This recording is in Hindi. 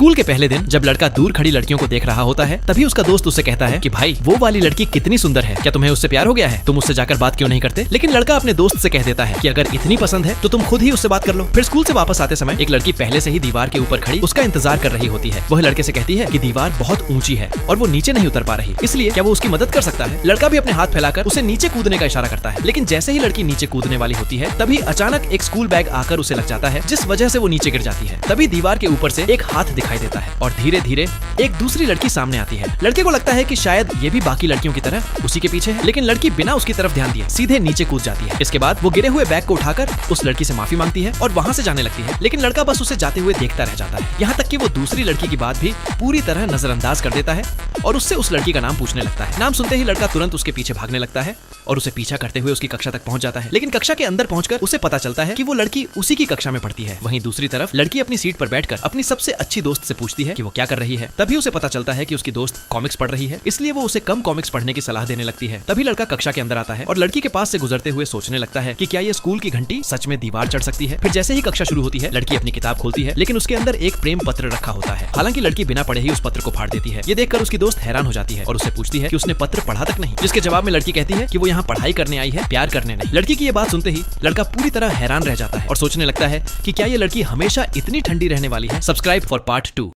स्कूल के पहले दिन जब लड़का दूर खड़ी लड़कियों को देख रहा होता है, तभी उसका दोस्त उससे कहता है कि भाई वो वाली लड़की कितनी सुंदर है, क्या तुम्हें उससे प्यार हो गया है? तुम उससे जाकर बात क्यों नहीं करते? लेकिन लड़का अपने दोस्त से कह देता है कि अगर इतनी पसंद है तो तुम खुद ही उससे बात कर लो। फिर स्कूल से वापस आते समय एक लड़की पहले से ही दीवार के ऊपर खड़ी उसका इंतजार कर रही होती है। वह लड़के से कहती है कि दीवार बहुत ऊंची है और वो नीचे नहीं उतर पा रही, इसलिए क्या वो उसकी मदद कर सकता है? लड़का भी अपने हाथ फैलाकर उसे नीचे कूदने का इशारा करता है, लेकिन जैसे ही लड़की नीचे कूदने वाली होती है तभी अचानक एक स्कूल बैग आकर उसे लग जाता है, जिस वजह से वो नीचे गिर जाती है। तभी दीवार के ऊपर से एक हाथ दिखाई देता है और धीरे धीरे एक दूसरी लड़की सामने आती है। लड़के को लगता है कि शायद ये भी बाकी लड़कियों की तरह उसी के पीछे है, लेकिन लड़की बिना उसकी तरफ ध्यान दिए सीधे नीचे कूद जाती है। इसके बाद वो गिरे हुए बैग को उठाकर उस लड़की से माफी मांगती है और वहाँ से जाने लगती है, लेकिन लड़का बस उसे जाते हुए देखता रह जाता है। यहाँ तक कि वो दूसरी लड़की की बात भी पूरी तरह नजरअंदाज कर देता है और उससे उस लड़की का नाम पूछने लगता है। नाम सुनते ही लड़का तुरंत उसके पीछे भागने लगता है और उसे पीछा करते हुए उसकी कक्षा तक पहुंच जाता है, लेकिन कक्षा के अंदर पहुंचकर उसे पता चलता है कि वो लड़की उसी की कक्षा में पढ़ती है। वहीं दूसरी तरफ लड़की अपनी सीट पर बैठकर अपनी सबसे अच्छी दोस्त से पूछती है कि वो क्या कर रही है। तभी उसे पता चलता है कि उसकी दोस्त कॉमिक्स पढ़ रही है, इसलिए वो उसे कम कॉमिक्स पढ़ने की सलाह देने लगती है। तभी लड़का कक्षा के अंदर आता है और लड़की के पास से गुजरते हुए सोचने लगता है कि क्या ये स्कूल की घंटी सच में दीवार चढ़ सकती है। फिर जैसे ही कक्षा शुरू होती है लड़की अपनी किताब खोलती है, लेकिन उसके अंदर एक प्रेम पत्र रखा होता है। हालांकि लड़की बिना पढ़े ही उस पत्र को फाड़ देती है। ये देखकर उसकी दोस्त हैरान हो जाती है और उससे पूछती है कि उसने पत्र पढ़ा तक नहीं, जिसके जवाब में लड़की कहती है कि वो यहाँ पढ़ाई करने आई है, प्यार करने नहीं। लड़की की ये बात सुनते ही लड़का पूरी तरह हैरान रह जाता है और सोचने लगता है कि क्या ये लड़की हमेशा इतनी ठंडी रहने वाली है। Subscribe for part 2।